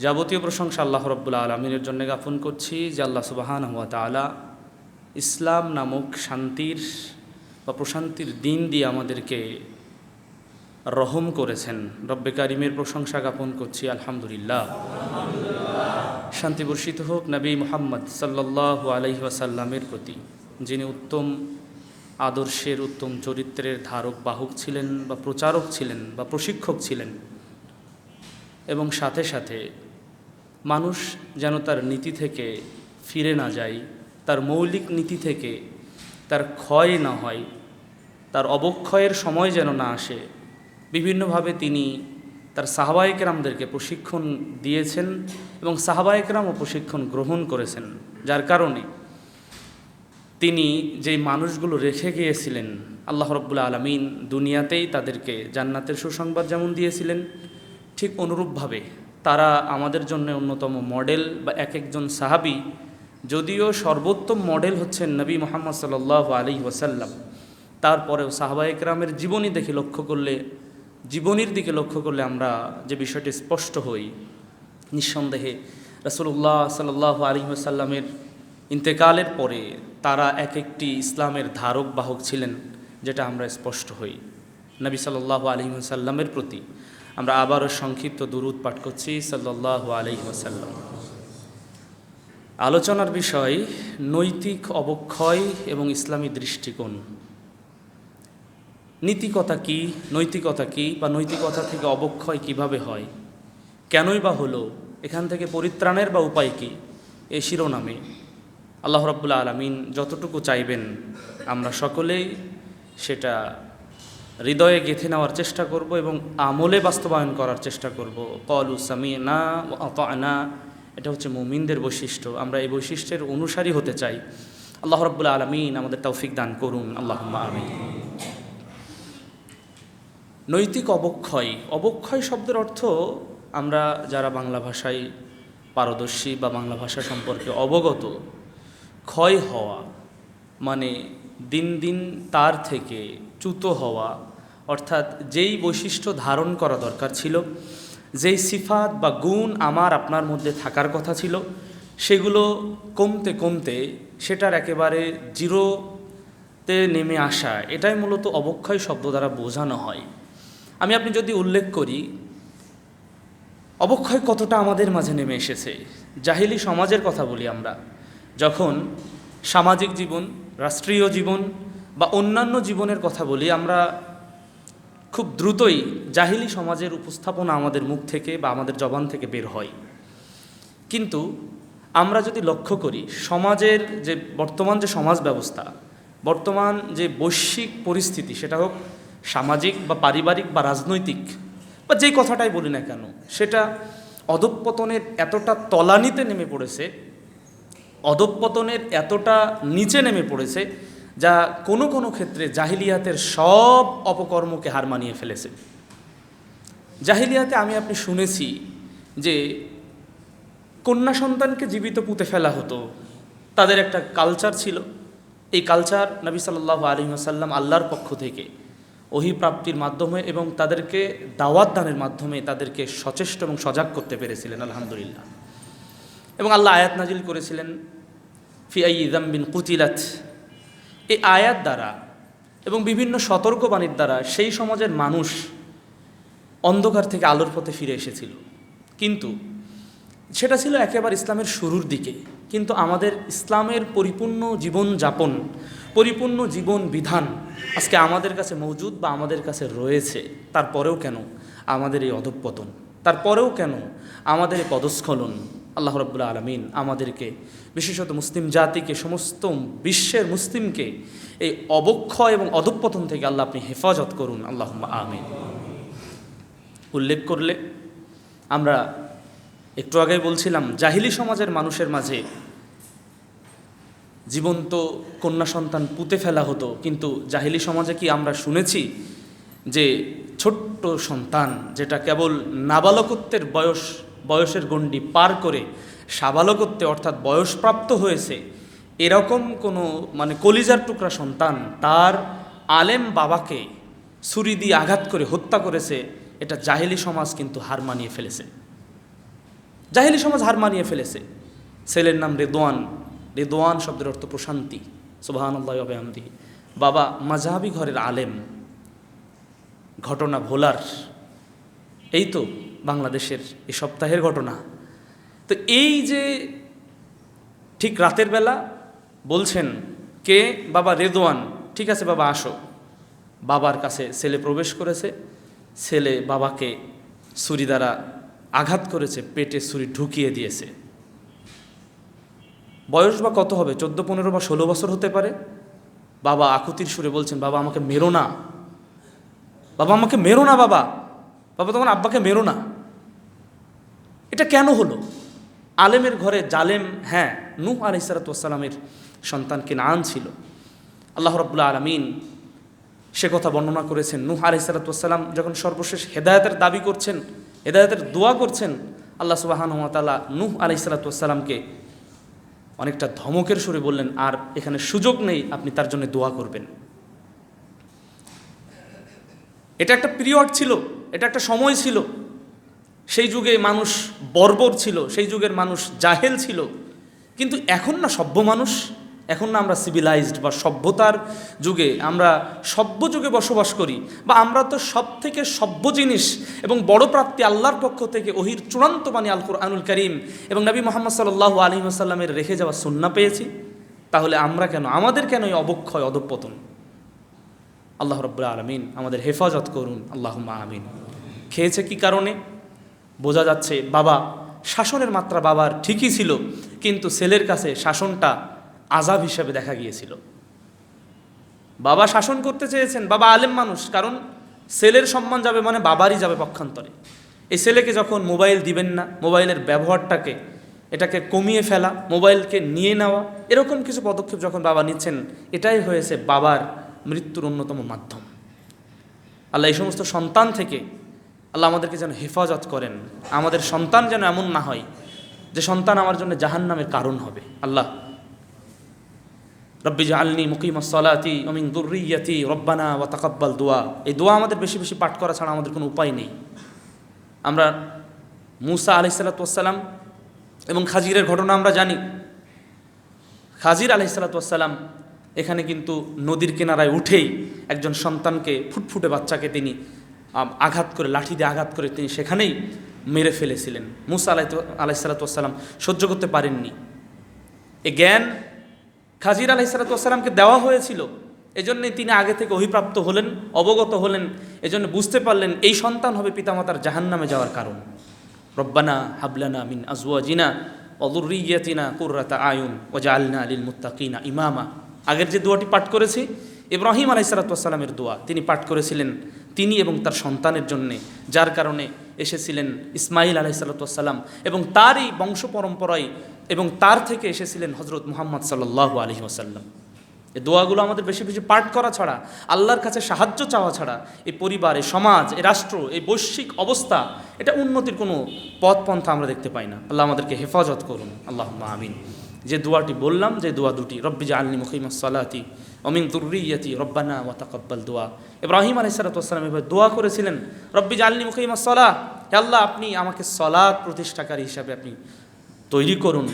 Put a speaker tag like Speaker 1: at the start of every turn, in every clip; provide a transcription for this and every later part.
Speaker 1: যাবতীয় প্রশংসা আল্লাহ রাব্বুল আলামিনের জন্য জ্ঞাপন করছি যে আল্লাহ সুবহানাহু ওয়া তাআলা ইসলাম নামক শান্তির বা প্রশান্তির দিন দিয়ে আমাদেরকে রহম করেছেন। রব্বে কারিমের প্রশংসা জ্ঞাপন করছি আলহামদুলিল্লাহ। শান্তি বর্ষিত হোক নবী মুহাম্মদ সাল্লাল্লাহু আলাইহি ওয়াসাল্লামের প্রতি, যিনি উত্তম আদর্শের, উত্তম চরিত্রের ধারক বাহক ছিলেন বা প্রচারক ছিলেন বা প্রশিক্ষক ছিলেন, এবং সাথে সাথে মানুষ যেন তার নীতি থেকে ফিরে না যায়, তার মৌলিক নীতি থেকে তার ক্ষয় না হয়, তার অবক্ষয়ের সময় যেন না আসে, বিভিন্নভাবে তিনি তার সাহাবায়ে কেরামদেরকে প্রশিক্ষণ দিয়েছেন এবং সাহাবায়ে কেরামও প্রশিক্ষণ গ্রহণ করেছেন। যার কারণে তিনি যেই মানুষগুলো রেখে গিয়েছিলেন, আল্লাহ রাব্বুল আলামিন দুনিয়াতেই তাদেরকে জান্নাতের সুসংবাদ যেমন দিয়েছিলেন, ঠিক অনুরূপভাবে তারা আমাদের জন্য অন্যতম মডেল। বা এক একজন সাহাবী, যদিও সর্বোত্তম মডেল হচ্ছেন নবী মুহাম্মদ সাল্লাল্লাহু আলাইহি ওয়াসাল্লাম, তারপরেও সাহাবায়ে কেরামের জীবনীর দিকে লক্ষ্য করলে আমরা যে বিষয়টি স্পষ্ট হই, নিঃসন্দেহে রাসূলুল্লাহ সাল্লাল্লাহু আলাইহি ওয়াসাল্লামের ইন্তেকালের পরে তারা এক একটি ইসলামের ধারক বাহক ছিলেন, যেটা আমরা স্পষ্ট হই। নবী সাল্লাল্লাহু আলাইহি ওয়াসাল্লামের প্রতি আমরা আবারও সংক্ষিপ্ত দুরূদ পাঠ করছি, সাল্লাল্লাহু আলাইহি ওয়াসাল্লাম। আলোচনার বিষয় নৈতিক অবক্ষয় এবং ইসলামী দৃষ্টিকোণ। নীতিকতা কি, নৈতিকতা কি, বা নৈতিকতা থেকে অবক্ষয় কিভাবে হয়, কেনই বা হলো, এখান থেকে পরিত্রাণের বা উপায় কি, এই শিরোনামে আল্লাহ রাব্বুল আলামিন যতটুকু চাইবেন আমরা সকলেই সেটা হৃদয়ে গেঁথে নেওয়ার চেষ্টা করব এবং আমলে বাস্তবায়ন করার চেষ্টা করব। ক্বালু সামি'না ওয়া আতা'না, এটা হচ্ছে মুমিনদের বৈশিষ্ট্য। আমরা এই বৈশিষ্ট্যের অনুসারী হতে চাই। আল্লাহ রাব্বুল আলামিন আমাদের তৌফিক দান করুন, আল্লাহুম্মা আমিন। নৈতিক অবক্ষয় শব্দের অর্থ আমরা যারা বাংলা ভাষায় পারদর্শী বা বাংলা ভাষা সম্পর্কে অবগত, ক্ষয় হওয়া মানে দিন দিন তার থেকে চ্যুত হওয়া, অর্থাৎ যেই বৈশিষ্ট্য ধারণ করা দরকার ছিল, যেই সিফাত বা গুণ আমার আপনার মধ্যে থাকার কথা ছিল, সেগুলো কমতে কমতে সেটার একেবারে জিরোতে নেমে আসা, এটাই মূলত অবক্ষয় শব্দ দ্বারা বোঝানো হয়। আমি আপনি যদি উল্লেখ করি অবক্ষয় কতটা আমাদের মাঝে নেমে এসেছে, জাহিলি সমাজের কথা বলি আমরা, যখন সামাজিক জীবন, রাষ্ট্রীয় জীবন বা অন্যান্য জীবনের কথা বলি, আমরা খুব দ্রুতই জাহিলি সমাজের উপস্থাপনা আমাদের মুখ থেকে বা আমাদের জবান থেকে বের হয়। কিন্তু আমরা যদি লক্ষ্য করি সমাজের যে বর্তমান যে সমাজ ব্যবস্থা, বর্তমান যে বৈশ্বিক পরিস্থিতি, সেটা হোক সামাজিক বা পারিবারিক বা রাজনৈতিক বা যেই কথাটাই বলি না কেন, সেটা অধঃপতনের এতটা তলানিতে নেমে পড়েছে, অধঃপতনের এতটা নিচে নেমে পড়েছে, যা কোনো কোনো ক্ষেত্রে জাহিলিয়াতের সব অপকর্মকে হার মানিয়ে ফেলেছে। জাহিলিয়াতে আমি আপনি শুনেছি যে কন্যা সন্তানকে জীবিত পুঁতে ফেলা হতো, তাদের একটা কালচার ছিল। এই কালচার নবী সাল্লাল্লাহু আলাইহি ওয়াসাল্লাম আল্লাহর পক্ষ থেকে ওহী প্রাপ্তির মাধ্যমে এবং তাদেরকে দাওয়াত দানের মাধ্যমে তাদেরকে সচেষ্ট এবং সজাগ করতে পেরেছিলেন, আলহামদুলিল্লাহ। এবং আল্লাহ আয়াত নাজিল করেছিলেন ফি আইয়ি যামবিন কুতিলাত। এই আয়াত দ্বারা এবং বিভিন্ন সতর্কবাণীর দ্বারা সেই সমাজের মানুষ অন্ধকার থেকে আলোর পথে ফিরে এসেছিল। কিন্তু সেটা ছিল একেবারে ইসলামের শুরুর দিকে। কিন্তু আমাদের ইসলামের পরিপূর্ণ জীবনযাপন, পরিপূর্ণ জীবন বিধান আজকে আমাদের কাছে মজুদ বা আমাদের কাছে রয়েছে, তারপরেও কেন আমাদের এই অধঃপতন, তারপরেও কেন আমাদের এই পদস্খলন? আল্লাহ রাব্বুল আলামিন আমাদেরকে, বিশেষত মুসলিম জাতিকে, সমস্ত বিশ্বের মুসলিমকে এই অবক্ষয় এবং অধঃপতন থেকে আল্লাহ আপনি হেফাজত করুন, আল্লাহুম্মা আমিন। উল্লেখ করলে আমরা একটু আগেই বলছিলাম জাহিলি সমাজের মানুষের মাঝে জীবন্ত কন্যা সন্তান পুঁতে ফেলা হতো। কিন্তু জাহিলি সমাজে কি আমরা শুনেছি যে ছোট্ট সন্তান, যেটা কেবল নাবালকত্বের বয়সের গণ্ডি পার করে সাবালকত্বে অর্থাৎ বয়সপ্রাপ্ত হয়েছে, এরকম কোনো কলিজার টুকরা সন্তান তার আলেম বাবাকে ছুরি দিয়ে আঘাত করে হত্যা করেছে? এটা জাহিলি সমাজ কিন্তু হার মানিয়ে ফেলেছে। জাহেলি সমাজ হার মানিয়ে ফেলেছে। ছেলের নাম রেদওয়ান, রেদওয়ান শব্দের অর্থ প্রশান্তি, সুবহানাল্লাহি ওয়া বিহামদিহি। বাবা মাযহাবি ঘরের আলেম, ঘটনা ভোলার। এই তো বাংলাদেশের এই সপ্তাহের ঘটনা। তো এই যে ঠিক রাতের বেলা বলছেন কে, বাবা রেদওয়ান, ঠিক আছে বাবা আসো। বাবার কাছে ছেলে প্রবেশ করেছে, ছেলে বাবাকে ছুরি দ্বারা আঘাত করেছে, পেটে ছুরি ঢুকিয়ে দিয়েছে। বয়স বা কত হবে, 14, 15 বা 16 বছর হতে পারে। বাবা আকুতির সুরে বলছেন, বাবা আমাকে মেরো না, বাবা আমাকে মেরো না, বাবা, বাবা তোমার আব্বাকে মেরো না। এটা কেন হলো? আলেমের ঘরে জালেম, হ্যাঁ, নূহ আলাইহিস সালামের সন্তান কিনান ছিল। আল্লাহ রাব্বুল আলামিন সে কথা বর্ণনা করেছেন। নূহ আলাইহিস সালাম যখন সর্বশেষ হেদায়েতের দাবি করছেন, হেদায়েতের দোয়া করছেন, আল্লাহ সুবহানাহু ওয়া তাআলা নূহ আলাইহিস সালামকে অনেকটা ধমকের সুরে বললেন, আর এখানে সুযোগ নেই, আপনি তার জন্য দোয়া করবেন। এটা একটা পিরিয়ড ছিল, এটা একটা সময় ছিল। সেই যুগে মানুষ বর্বর ছিল, সেই যুগের মানুষ জাহেল ছিল। কিন্তু এখন না সভ্য মানুষ, এখন না আমরা সিভিলাইজড বা সভ্যতার যুগে, আমরা সভ্য যুগে বসবাস করি, বা আমরা তো সব থেকে সভ্য জিনিস এবং বড় প্রাপ্তি আল্লাহর পক্ষ থেকে ওহির চূড়ান্ত বাণী আল কুরআনুল কারীম এবং নবী মুহাম্মদ সাল্লাল্লাহু আলাইহি ওয়াসাল্লামের রেখে যাওয়া সুন্নাহ পেয়েছি। তাহলে আমরা কেন, আমাদের কেন এই অবক্ষয় অধঃপতন? আল্লাহ রাব্বুল আলামিন আমাদের হেফাজত করুন, আল্লাহুম্মা আমিন। খেয়েছে কি কারণে? বোঝা যাচ্ছে বাবা, শাসনের মাত্রা বাবার ঠিকই ছিল, কিন্তু ছেলের কাছে শাসনটা আযাব হিসেবে দেখা গিয়েছিল। বাবা শাসন করতে চেয়েছেন, বাবা আলেম মানুষ, কারণ ছেলের সম্মান যাবে মানে বাবারই যাবে পক্ষান্তরে। এই ছেলেকে যখন মোবাইল দিবেন না, মোবাইলের ব্যবহারটাকে এটাকে কমিয়ে ফেলা, মোবাইলকে নিয়ে নেওয়া, এরকম কিছু পদক্ষেপ যখন বাবা নিচ্ছেন, এটাই হয়েছে বাবার মৃত্যুর অন্যতম মাধ্যম। আল্লাহ এই সমস্ত সন্তান থেকে আল্লাহ আমাদেরকে যেন হেফাজত করেন। আমাদের সন্তান যেন এমন না হয় যে সন্তান আমার জন্য জাহান্নামের কারণ হবে। আল্লাহ রব্বি জাআলনি মুকিমাস সালাতি ওয়া মিন যুররিয়্যাতি রব্বানা ওয়া তাকাব্বাল দুআ। এই দোয়া আমাদের বেশি বেশি পাঠ করা ছাড়া আমাদের কোনো উপায় নেই। আমরা মূসা আলাইহিস সালাতু ওয়াস সালাম এবং খাজিরের ঘটনা আমরা জানি। খাজির আলাইহিস সালাতু ওয়াস সালাম এখানে কিন্তু নদীর কিনারায় উঠেই একজন সন্তানকে, ফুটফুটে বাচ্চাকে তিনি আঘাত করে, লাঠি দিয়ে আঘাত করে তিনি সেখানেই মেরে ফেলেছিলেন। মূসা আলাইহিস সালাতু ওয়াস সালাম সহ্য করতে পারেননি। এ জ্ঞান খাজির আলাইহিস সালাতু ওয়াস সালামকে দেওয়া হয়েছিল, এজন্যই তিনি আগে থেকে অভিপ্রাপ্ত হলেন, অবগত হলেন, এজন্য বুঝতে পারলেন এই সন্তান হবে পিতামাতার জাহান্নামে যাওয়ার কারণ। রব্বানা হাবলানা মিন আজওয়াজিনা ওয়া যুররিয়্যাতিনা কুররাতা আয়ুন ওয়াজআলনা লিল মুত্তাকিনা ইমামা। আগের যে দোয়াটি পাঠ করেছি, ইব্রাহিম আলাইহিস সালাতু ওয়াস সালামের দোয়া, তিনি পাঠ করেছিলেন তিনি এবং তার সন্তানের জন্যে, যার কারণে এসেছিলেন ইসমাইল আলাইহিস সালাতু ওয়াস সালাম এবং তারই বংশ পরম্পরায়, এবং তার থেকে এসেছিলেন হযরত মুহাম্মদ সাল্লাল্লাহু আলাইহি ওয়াসাল্লাম। এই দোয়াগুলো আমাদের বেশি বেশি পাঠ করা ছাড়া, আল্লাহর কাছে সাহায্য চাওয়া ছাড়া, এই পরিবার, এই সমাজ, এই রাষ্ট্র, এই বৈশ্বিক অবস্থা, এটা উন্নতির কোনো পথ পন্থা আমরা দেখতে পাই না। আল্লাহ আমাদেরকে হেফাজত করুন, আল্লাহুম্মা আমিন। যে দোয়াটি বললাম, যে দোয়া দুটি, রব্বি জাআলনি মুকিমাস সালাতি ওয়া মিন যুররিয়্যাতি রব্বানা ওয়া তাকাব্বাল দুআ। ইব্রাহিম আলাইহিস সালাতু ওয়াস সালাম এভাবে দোয়া করেছিলেন, রব্বি জাআলনি মুকিমাস সালাহ, হে আল্লাহ আপনি আমাকে সালাত প্রতিষ্ঠাকারী হিসাবে আপনি তৈরি করুন।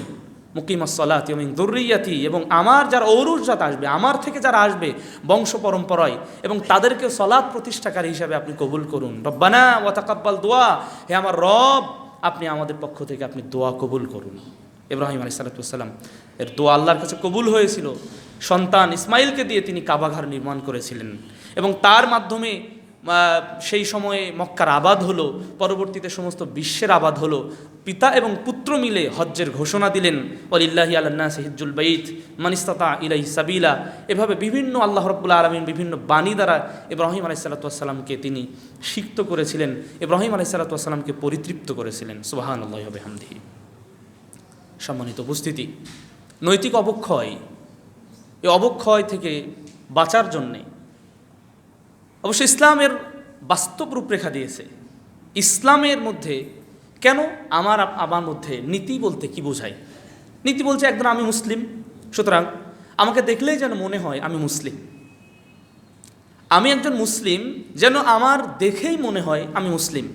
Speaker 1: মুকিমাস সালাতি ওয়া মিন যুররিয়্যাতি, এবং আমার যারা ঔরসজাত আসবে, আমার থেকে যারা আসবে বংশ পরম্পরায়, এবং তাদেরকে সালাত প্রতিষ্ঠাকারী হিসাবে আপনি কবুল করুন। রব্বানা ওয়া তাকাব্বাল দুআ, হে আমার রব আপনি আমাদের পক্ষ থেকে আপনি দোয়া কবুল করুন। ইব্রাহিম আলাইহিস সালাতু ওয়াস সালাম এর দোয়া আল্লাহর কাছে কবুল হয়েছিল। সন্তান ইসমাইলকে দিয়ে তিনি কাবাঘর নির্মাণ করেছিলেন, এবং তার মাধ্যমে সেই সময়ে মক্কার আবাদ হলো, পরবর্তীতে সমস্ত বিশ্বের আবাদ হলো। পিতা এবং পুত্র মিলে হজ্জের ঘোষণা দিলেন, ওয়ালিল্লাহি আলান নাসি হিজ্জুল বাইত মান ইসতাতা ইলাইহি সাবিলা। এভাবে বিভিন্ন আল্লাহ রাব্বুল আলামিন বিভিন্ন বাণী দ্বারা ইব্রাহিম আলাইহিস সালাতু ওয়াস সালামকে তিনি সিক্ত করেছিলেন, ইব্রাহিম আলাইহিস সালাতু ওয়াস সালামকে পরিতৃপ্ত করেছিলেন। সুবহানাল্লাহি ওয়া বিহামদিহি। সম্মানিত উপস্থিতি, নৈতিক অবক্ষয়, এই অবক্ষয় থেকে বাঁচার জন্যে অবশ্য ইসলামের বাস্তব রূপরেখা দিয়েছে। ইসলামের মধ্যে কেন আমার মধ্যে নীতি বলতে কি বোঝায়? নীতি বলছে একজন আমি মুসলিম, সুতরাং আমাকে দেখলেই যেন মনে হয় আমি মুসলিম। আমি একজন মুসলিম যেন আমার দেখেই মনে হয় আমি মুসলিম।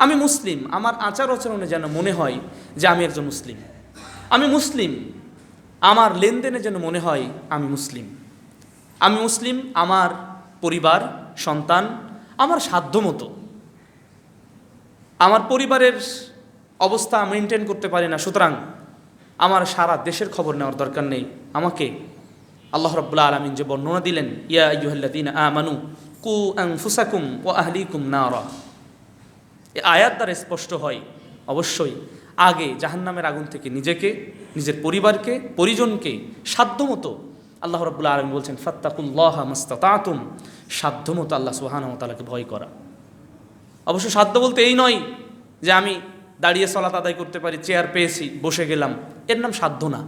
Speaker 1: আমি মুসলিম, আমার আচার আচরণে যেন মনে হয় যে আমি একজন মুসলিম। আমি মুসলিম, আমার লেনদেনে যেন মনে হয় আমি মুসলিম। আমি মুসলিম, আমার পরিবার, সন্তান, আমার সাধ্যমতো। আমার পরিবারের অবস্থা মেনটেন করতে পারি না, সুতরাং আমার সারা দেশের খবর নেওয়ার দরকার নেই। আমাকে আল্লাহ রাব্বুল আলামিন যে বর্ণনা দিলেন, ইয়া আইয়ুহাল্লাযীনা আমানু কু আনফুসাকুম ওয়া আহলিকুম নারা, এই আয়াত দ্বারা স্পষ্ট হয় অবশ্যই আগে জাহান্নামের আগুন থেকে নিজেকে, নিজের পরিবারকে, পরিজনকে সাধ্যমতো, আল্লাহ রাব্বুল আলামিন বলছেন ফাত্তাকুল্লাহা মাস্তাতাতুম, সাধ্যমতো আল্লাহ সুবহানাহু ওয়া তাআলাকে ভয় করা। অবশ্য সাধ্য বলতে এই নয় যে আমি দাঁড়িয়ে সালাত আদায় করতে পারি, চেয়ার পেয়েছি বসে গেলাম, এর নাম সাধ্য না।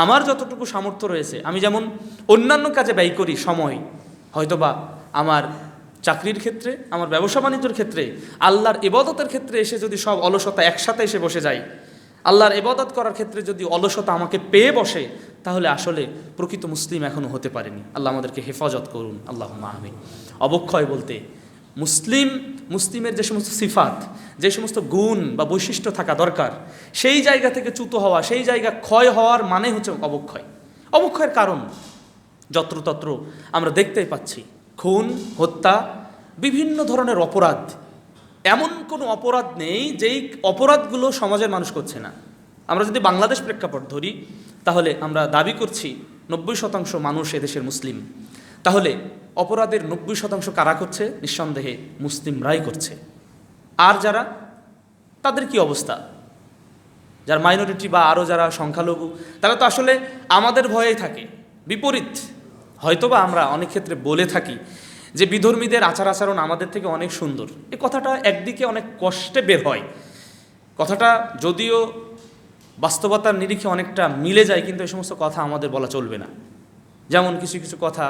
Speaker 1: আমার যতটুকু সামর্থ্য রয়েছে, আমি যেমন অন্যান্য কাজে ব্যয় করি সময়, হয়তোবা আমার চাকরির ক্ষেত্রে, আমার ব্যবসা বাণিজ্যের ক্ষেত্রে, আল্লাহর ইবাদতের ক্ষেত্রে এসে যদি সব অলসতা একসাথে এসে বসে যায়, আল্লাহর ইবাদত করার ক্ষেত্রে যদি অলসতা আমাকে পেয়ে বসে, তাহলে আসলে প্রকৃত মুসলিম এখনও হতে পারেনি। আল্লাহ আমাদেরকে হেফাজত করুন, আল্লাহুম্মা আমিন। অবক্ষয় বলতে মুসলিমের যে সমস্ত সিফাত, যে সমস্ত গুণ বা বৈশিষ্ট্য থাকা দরকার, সেই জায়গা থেকে চ্যুত হওয়া, সেই জায়গা ক্ষয় হওয়ার মানে হচ্ছে অবক্ষয়। অবক্ষয়ের কারণ যত্রতত্র আমরা দেখতেই পাচ্ছি, খুন, হত্যা, বিভিন্ন ধরনের অপরাধ। এমন কোনো অপরাধ নেই যেই অপরাধগুলো সমাজের মানুষ করছে না। আমরা যদি বাংলাদেশ প্রেক্ষাপট ধরি, তাহলে আমরা দাবি করছি 90% মানুষ এদেশের মুসলিম। তাহলে অপরাধের 90% কারা করছে? নিঃসন্দেহে মুসলিমরাই করছে। আর যারা, তাদের কি অবস্থা? যারা মাইনরিটি বা আরও যারা সংখ্যালঘু, তারা তো আসলে আমাদের ভয়েই থাকে। বিপরীত হয়তোবা আমরা অনেক ক্ষেত্রে বলে থাকি যে বিধর্মীদের আচার আচরণ আমাদের থেকে অনেক সুন্দর। এই কথাটা একদিকে অনেক কষ্টে বের হয়, কথাটা যদিও বাস্তবতার নিরিখে অনেকটা মিলে যায়, কিন্তু এই সমস্ত কথা আমাদের বলা চলবে না। যেমন কিছু কিছু কথা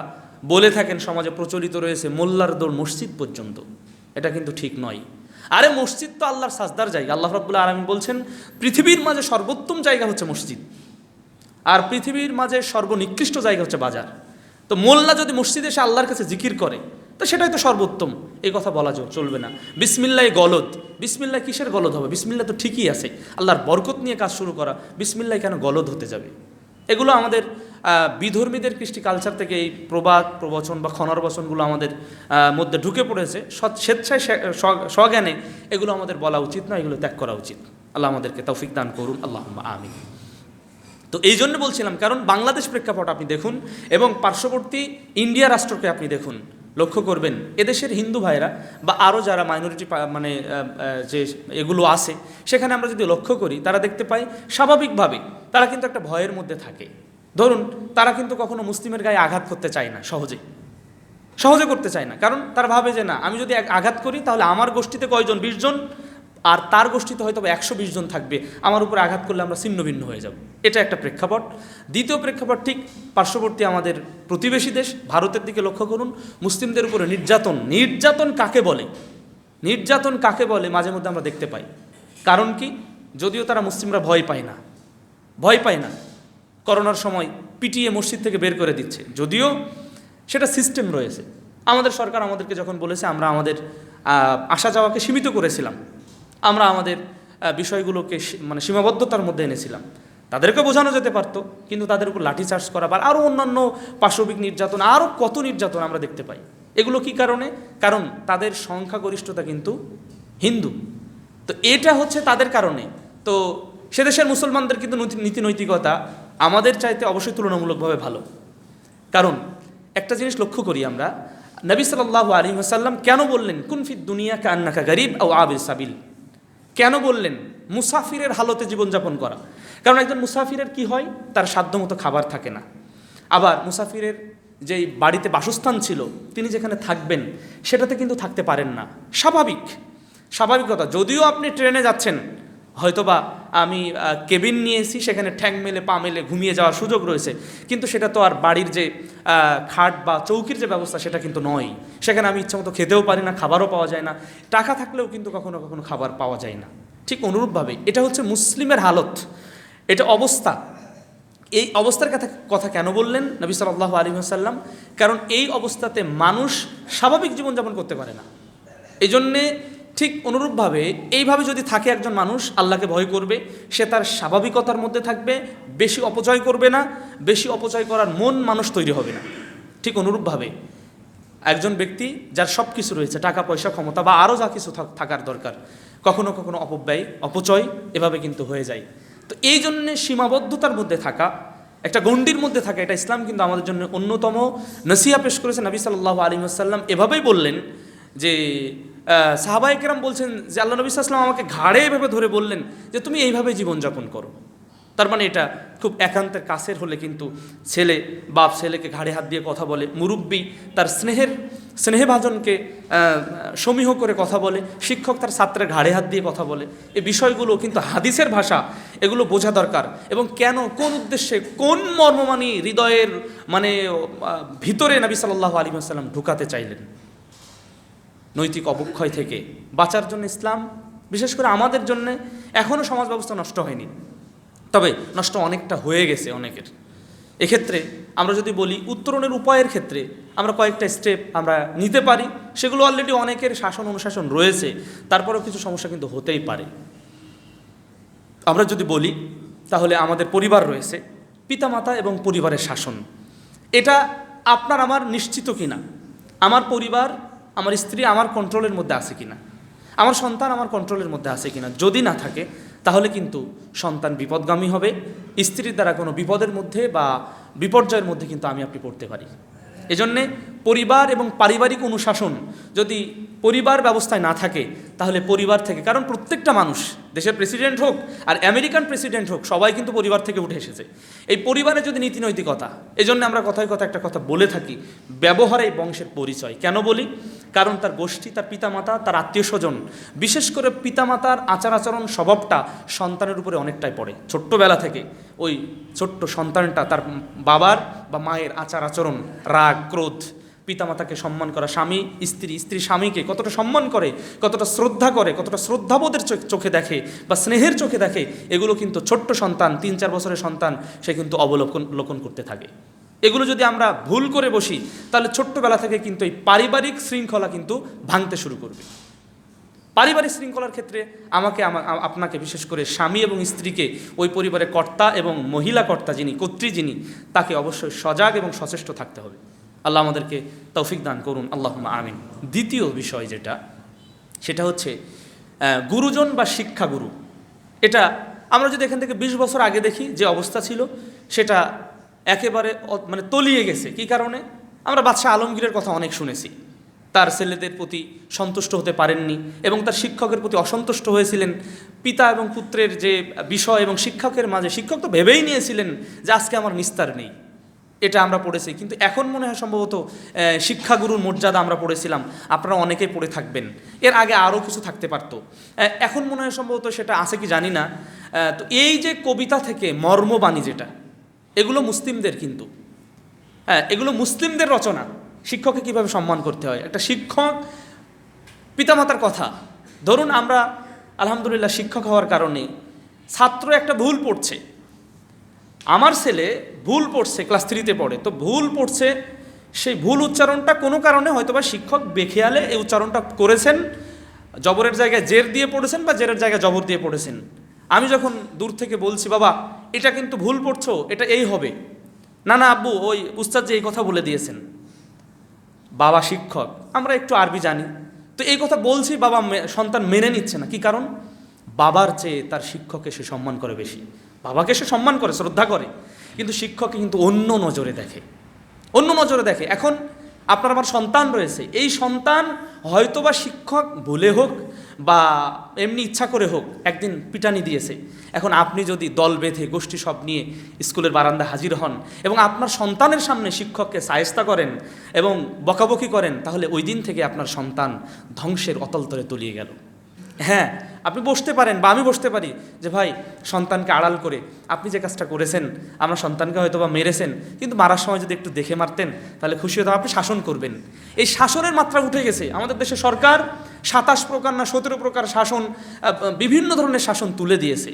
Speaker 1: বলে থাকেন, সমাজে প্রচলিত রয়েছে, মোল্লার দৌড় মসজিদ পর্যন্ত। এটা কিন্তু ঠিক নয়। আরে মসজিদ তো আল্লাহর সাজদার জায়গা। আল্লাহ রাব্বুল আলামিন বলছেন পৃথিবীর মাঝে সর্বোত্তম জায়গা হচ্ছে মসজিদ, আর পৃথিবীর মাঝে সর্বনিকৃষ্ট জায়গা হচ্ছে বাজার। তো মোল্লা যদি মসজিদে এসে আল্লাহর কাছে জিকির করে, তো সেটাই তো সর্বোত্তম। এই কথা বলা চলবে না। বিসমিল্লাহ গলদ, বিসমিল্লাহ কিসের গলদ হবে? বিসমিল্লাহ তো ঠিকই আছে, আল্লাহর বরকত নিয়ে কাজ শুরু করা, বিসমিল্লাহ কেন গলদ হতে যাবে? এগুলো আমাদের বিধর্মীদের কৃষ্টি কালচার থেকে এই প্রবাদ, প্রবচন বা খনার বচনগুলো আমাদের মধ্যে ঢুকে পড়েছে। স্বেচ্ছায় স্বজ্ঞানে এগুলো আমাদের বলা উচিত না, এগুলো ত্যাগ করা উচিত। আল্লাহ আমাদেরকে তৌফিক দান করুন, আল্লাহুম্মা আমিন। তো এই জন্য বলছিলাম, কারণ বাংলাদেশ প্রেক্ষাপট আপনি দেখুন এবং পার্শ্ববর্তী ইন্ডিয়া রাষ্ট্রকে আপনি দেখুন, লক্ষ্য করবেন এদেশের হিন্দু ভাইরা বা আরও যারা মাইনরিটি মানে যে এগুলো আছে, সেখানে আমরা যদি লক্ষ্য করি, তারা দেখতে পাই স্বাভাবিকভাবে তারা কিন্তু একটা ভয়ের মধ্যে থাকে। ধরুন, তারা কিন্তু কখনো মুসলিমের গায়ে আঘাত করতে চায় না, সহজে করতে চায় না। কারণ তারা ভাবে যে না, আমি যদি আঘাত করি তাহলে আমার গোষ্ঠীতে কয়জন? 20 জন, আর তার গোষ্ঠীতে হয়তো 120 জন থাকবে, আমার উপরে আঘাত করলে আমরা ছিন্ন ভিন্ন হয়ে যাব। এটা একটা প্রেক্ষাপট। দ্বিতীয় প্রেক্ষাপট ঠিক পার্শ্ববর্তী আমাদের প্রতিবেশী দেশ ভারতের দিকে লক্ষ্য করুন। মুসলিমদের উপরে নির্যাতন কাকে বলে মাঝে মধ্যে আমরা দেখতে পাই। কারণ কি? যদিও তারা মুসলিমরা ভয় পায় না, করোনার সময় পিটিয়ে মসজিদ থেকে বের করে দিচ্ছে, যদিও সেটা সিস্টেম রয়েছে। আমাদের সরকার আমাদেরকে যখন বলেছে, আমরা আমাদের আসা যাওয়াকে সীমিত করেছিলাম, আমরা আমাদের বিষয়গুলোকে মানে সীমাবদ্ধতার মধ্যে এনেছিলাম। তাদেরকে বোঝানো যেতে পারতো, কিন্তু তাদের উপর লাঠিচার্জ করা বা আরও অন্যান্য পাশবিক নির্যাতন, আরও কত নির্যাতন আমরা দেখতে পাই। এগুলো কি কারণে? কারণ তাদের সংখ্যাগরিষ্ঠতা কিন্তু হিন্দু। তো এটা হচ্ছে তাদের কারণে। তো সেদেশের মুসলমানদের কিন্তু নীতি নৈতিকতা আমাদের চাইতে অবশ্যই তুলনামূলকভাবে ভালো। কারণ একটা জিনিস লক্ষ্য করি আমরা, নবী সাল্লাল্লাহু আলাইহি ওয়াসাল্লাম কেন বললেন কুন ফিদ দুনিয়া কান্নাকা গরিব আও আবির সাবিল? কেন বললেন মুসাফিরের হালতে জীবনযাপন করা? কারণ একজন মুসাফিরের কি হয়, তার সাধ্যমতো খাবার থাকে না। আবার মুসাফিরের যেই বাড়িতে বাসস্থান ছিল, তিনি যেখানে থাকবেন সেটাতে কিন্তু থাকতে পারেন না। স্বাভাবিকতা। যদিও আপনি ট্রেনে যাচ্ছেন, হয়তোবা আমি কেবিন নিয়েছি, সেখানে ঠ্যাং মেলে পা মেলে ঘুমিয়ে যাওয়ার সুযোগ রয়েছে, কিন্তু সেটা তো আর বাড়ির যে খাট বা চৌকির যে ব্যবস্থা, সেটা কিন্তু নয়। সেখানে আমি ইচ্ছামতো খেতেও পারি না, খাবারও পাওয়া যায় না, টাকা থাকলেও কিন্তু কখনো কখনো খাবার পাওয়া যায় না। ঠিক অনুরূপভাবে এটা হচ্ছে মুসলিমের হালত, এটা অবস্থা। এই অবস্থার কথা কেন বললেন নবী সাল্লাল্লাহু আলাইহি ওয়াসাল্লাম? কারণ এই অবস্থাতে মানুষ স্বাভাবিক জীবনযাপন করতে পারে না। এই জন্যে ঠিক অনুরূপভাবে এইভাবে যদি থাকে একজন মানুষ, আল্লাহকে ভয় করবে, সে তার স্বাভাবিকতার মধ্যে থাকবে, বেশি অপচয় করবে না, বেশি অপচয় করার মন মানুষ তৈরি হবে না। ঠিক অনুরূপভাবে একজন ব্যক্তি যার সব কিছু রয়েছে, টাকা পয়সা ক্ষমতা বা আরও যা কিছু থাকার দরকার, কখনো কখনো অপব্যয় অপচয় এভাবে কিন্তু হয়ে যায়। তো এই জন্যে সীমাবদ্ধতার মধ্যে থাকা, একটা গণ্ডির মধ্যে থাকা, এটা ইসলাম কিন্তু আমাদের জন্য অন্যতম নসিহা পেশ করেছে। নবী সাল্লাল্লাহু আলাইহি ওয়াসাল্লাম এভাবেই বললেন যে সাহাবায়ে কেরাম বলছেন যে আল্লাহ নবী সাল্লাল্লাহু আলাইহি ওয়াসাল্লাম আমাকে ঘাড়ে এভাবে ধরে বললেন যে তুমি এইভাবে জীবনযাপন করো। তার মানে এটা খুব একান্তের কাছের হলে কিন্তু বাপ ছেলেকে ঘাড়ে হাত দিয়ে কথা বলে, মুরব্বী তার স্নেহভাজনকে সমীহ করে কথা বলে, শিক্ষক তার ছাত্রের ঘাড়ে হাত দিয়ে কথা বলে। এই বিষয়গুলো কিন্তু হাদিসের ভাষা, এগুলো বোঝা দরকার। এবং কেন, কোন উদ্দেশ্যে, কোন মর্মমানি হৃদয়ের ভিতরে নবী সাল্লাল্লাহু আলাইহি ওয়াসাল্লাম ঢুকাতে চাইলেন। নৈতিক অবক্ষয় থেকে বাঁচার জন্য ইসলাম, বিশেষ করে আমাদের জন্য এখনও সমাজ ব্যবস্থা নষ্ট হয়নি, তবে নষ্ট অনেকটা হয়ে গেছে অনেকের। এক্ষেত্রে আমরা যদি বলি উত্তরণের উপায়ের ক্ষেত্রে আমরা কয়েকটা স্টেপ আমরা নিতে পারি, সেগুলো অলরেডি অনেকের শাসন অনুশাসন রয়েছে, তারপরেও কিছু সমস্যা কিন্তু হতেই পারে। আমরা যদি বলি তাহলে আমাদের পরিবার রয়েছে, পিতামাতা এবং পরিবারের শাসন, এটা আপনার আমার নিশ্চিত কিনা, আমার পরিবার, আমার স্ত্রী আমার কন্ট্রোলের মধ্যে আছে কিনা, আমার সন্তান আমার কন্ট্রোলের মধ্যে আছে কিনা। যদি না থাকে তাহলে কিন্তু সন্তান বিপদগামী হবে, স্ত্রীর দ্বারা কোনো বিপদের মধ্যে বা বিপর্যয়ের মধ্যে কিন্তু আমি আপনি পড়তে পারি। এজন্যে পরিবার এবং পারিবারিক অনুশাসন যদি পরিবার ব্যবস্থায় না থাকে তাহলে পরিবার থেকে, কারণ প্রত্যেকটা মানুষ, দেশের প্রেসিডেন্ট হোক আর আমেরিকান প্রেসিডেন্ট হোক, সবাই কিন্তু পরিবার থেকে উঠে এসেছে। এই পরিবারে যদি নীতিনৈতিকতা, এজন্য আমরা কথায় কথা একটা কথা বলে থাকি, ব্যবহারে বংশের পরিচয়। কেন বলি? কারণ তার গোষ্ঠী, তার পিতামাতা, তার আত্মীয় স্বজন, বিশেষ করে পিতামাতার আচার আচরণ স্বভাবটা সন্তানের উপরে অনেকটাই পড়ে। ছোট্টবেলা থেকে ওই ছোট্ট সন্তানটা তার বাবার বা মায়ের আচার আচরণ, রাগ, ক্রোধ, পিতামাতাকে সম্মান করা, স্ত্রী স্বামীকে কতটা সম্মান করে, কতটা শ্রদ্ধা করে, কতটা শ্রদ্ধাবোধের চোখে দেখে বা স্নেহের চোখে দেখে, এগুলো কিন্তু ছোট্ট সন্তান, 3-4 বছরের সন্তান, সে কিন্তু অবলোকন করতে থাকে। এগুলো যদি আমরা ভুল করে বসি তাহলে ছোট্টবেলা থেকে কিন্তু এই পারিবারিক শৃঙ্খলা কিন্তু ভাঙতে শুরু করবে। পারিবারিক শৃঙ্খলার ক্ষেত্রে আপনাকে বিশেষ করে স্বামী এবং স্ত্রীকে, ওই পরিবারের কর্তা এবং মহিলা কর্তা কর্ত্রী যিনি, তাকে অবশ্যই সজাগ এবং সচেষ্ট থাকতে হবে। আল্লাহ আমাদেরকে তৌফিক দান করুন, আল্লাহুম্মা আমিন। দ্বিতীয় বিষয় সেটা হচ্ছে গুরুজন বা শিক্ষাগুরু। এটা আমরা যদি এখান থেকে 20 বছর আগে দেখি, যে অবস্থা ছিল সেটা একেবারে তলিয়ে গেছে। কি কারণে? আমরা বাদশাহ আলমগীরের কথা অনেক শুনেছি। তার ছেলেদের প্রতি সন্তুষ্ট হতে পারেননি এবং তার শিক্ষকের প্রতি অসন্তুষ্ট হয়েছিলেন। পিতা এবং পুত্রের যে বিষয় এবং শিক্ষকের মাঝে, শিক্ষক তো ভেবেই নিয়েছিলেন যে আজকে আমার নিস্তার নেই, এটা আমরা পড়েছি। কিন্তু এখন মনে হয় সম্ভবত শিক্ষাগুরুর মর্যাদা আমরা পড়েছিলাম, আপনারা অনেকেই পড়ে থাকবেন। এর আগে আরও কিছু থাকতে পারতো, এখন মনে হয় সম্ভবত সেটা আছে কি জানি না। তো এই যে কবিতা থেকে মর্মবাণী যেটা, এগুলো মুসলিমদের, কিন্তু এগুলো মুসলিমদের রচনা। শিক্ষককে কীভাবে সম্মান করতে হয়, একটা শিক্ষক পিতামাতার কথা। ধরুন আমরা আলহামদুলিল্লাহ শিক্ষক হওয়ার কারণে ছাত্র একটা ভুল পড়ছে, আমার ছেলে ভুল পড়ছে, ক্লাস 3-তে পড়ে, তো ভুল পড়ছে, সেই ভুল উচ্চারণটা কোনো কারণে হয়তোবা শিক্ষক বেখেয়ালে এই উচ্চারণটা করেছেন, জবরের জায়গায় জের দিয়ে পড়েছেন বা জেরের জায়গায় জবর দিয়ে পড়েছেন। আমি যখন দূর থেকে বলছি, বাবা এটা কিন্তু ভুল পড়ছো, এটা এই হবে না, না আব্বু ওই উস্তাদ যে এই কথা বলে দিয়েছেন। বাবা শিক্ষক, আমরা একটু আরবি জানি, তো এই কথা বলছি, বাবা সন্তান মেনে নিচ্ছে না। কি কারণ? বাবার চেয়ে তার শিক্ষককে সে সম্মান করে বেশি। বাবাকে সে সম্মান করে, শ্রদ্ধা করে, কিন্তু শিক্ষককে কিন্তু অন্য নজরে দেখে। এখন আপনার আমার সন্তান রয়েছে, এই সন্তান হয়তোবা শিক্ষক ভুলে হোক বা এমনি ইচ্ছা করে হোক একদিন পিটানি দিয়েছে। এখন আপনি যদি দল বেঁধে গোষ্ঠী সব নিয়ে স্কুলের বারান্দায় হাজির হন এবং আপনার সন্তানের সামনে শিক্ষককে শায়েস্তা করেন এবং বকাবকি করেন, তাহলে ওই দিন থেকে আপনার সন্তান ধ্বংসের অতলতলে তলিয়ে গেল। হ্যাঁ, আপনি বসতে পারেন বা আমি বসতে পারি যে ভাই, সন্তানকে আড়াল করে আপনি যে কাজটা করেছেন, আমরা সন্তানকে হয়তো বা মেরেছেন, কিন্তু মারার সময় যদি একটু দেখে মারতেন তাহলে খুশি হতাম, আপনি শাসন করবেন। এই শাসনের মাত্রা উঠে গেছে। আমাদের দেশে সরকার 27 প্রকার না 17 প্রকার শাসন, বিভিন্ন ধরনের শাসন তুলে দিয়েছে।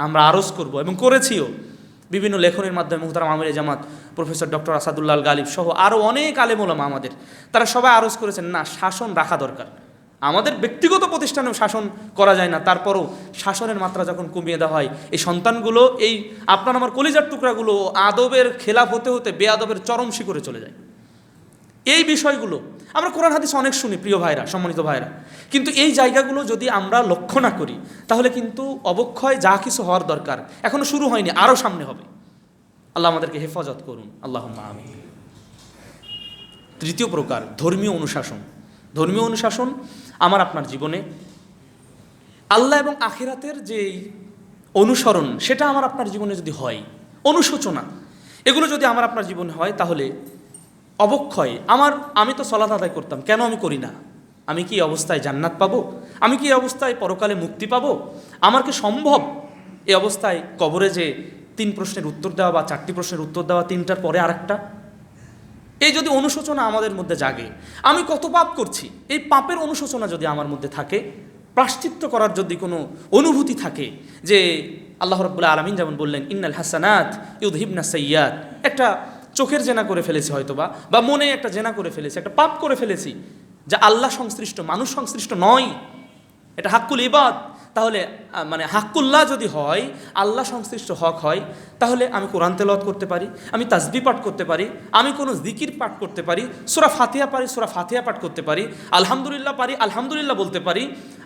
Speaker 1: আমরা আরজ করব এবং করেছিও বিভিন্ন লেখনের মাধ্যমে। মুহতারাম আমিরে জামাত প্রফেসর ডক্টর আসাদুল্লাহ গালিব সহ আরও অনেক আলেম ওলামা আমাদের, তারা সবাই আরজ করেছেন, না শাসন রাখা দরকার। আমাদের ব্যক্তিগত প্রতিষ্ঠানেও শাসন করা যায় না, তারপরও শাসনের মাত্রা যখন কমিয়ে দেওয়া হয়, এই সন্তানগুলো, এই আপনার আমার কলিজার টুকরাগুলো আদবের খেলাফ হতে হতে বেআদবের চরম শিখরে চলে যায়। এই বিষয়গুলো আমরা কোরআন হাদিস অনেক শুনি প্রিয় ভাইরা, সম্মানিত ভাইরা, কিন্তু এই জায়গাগুলো যদি আমরা লক্ষ্য না করি তাহলে কিন্তু অবক্ষয় যা কিছু হওয়ার দরকার এখনো শুরু হয়নি, আরও সামনে হবে। আল্লাহ আমাদেরকে হেফাজত করুন, আল্লাহুম্মা আমিন। তৃতীয় প্রকার ধর্মীয় অনুশাসন। ধর্মীয় অনুশাসন আমার আপনার জীবনে আল্লাহ এবং আখিরাতের যে অনুসরণ, সেটা আমার আপনার জীবনে যদি হয়, অনুশোচনা, এগুলো যদি আমার আপনার জীবনে হয় তাহলে অবক্ষয়, আমি তো সালাত আদায় করতাম, কেন আমি করি না? আমি কি অবস্থায় জান্নাত পাবো? আমি কি অবস্থায় পরকালে মুক্তি পাবো? আমার কি সম্ভব এই অবস্থায় কবরে যে 3 প্রশ্নের উত্তর দেওয়া বা 4টি প্রশ্নের উত্তর দেওয়া, 3টার পরে আরেকটা? এই যদি অনুশোচনা আমাদের মধ্যে জাগে, আমি কত পাপ করছি, এই পাপের অনুশোচনা যদি আমার মধ্যে থাকে, প্রায়শ্চিত্ত করার যদি কোনো অনুভূতি থাকে, যে আল্লাহ রাব্বুল আলামিন যেমন বললেন ইন্নাল হাসানাত ইউযহিবনা সাইয়্যাত, একটা চোখের জেনা করে ফেলেছি হয়তোবা, বা মনে একটা জেনা করে ফেলেছি, একটা পাপ করে ফেলেছি যা আল্লাহ সংশ্লিষ্ট, মানুষ সংশ্লিষ্ট নয়, এটা হাক্কুল ইবাদ, তাহলে মানে হাক্কুল্লাহ যদি হয়, আল্লাহ সংশ্লিষ্ট হক হয়, তাহলে আমি কোরআন তেলাওয়াত করতে পারি, আমি তাসবিহ পাঠ করতে পারি, আমি কোনো জিকির পাঠ করতে পারি, সূরা ফাতিহা পারি, সূরা ফাতিহা পাঠ করতে পারি, আলহামদুলিল্লাহ পারি, আলহামদুলিল্লাহ বলতে পারি।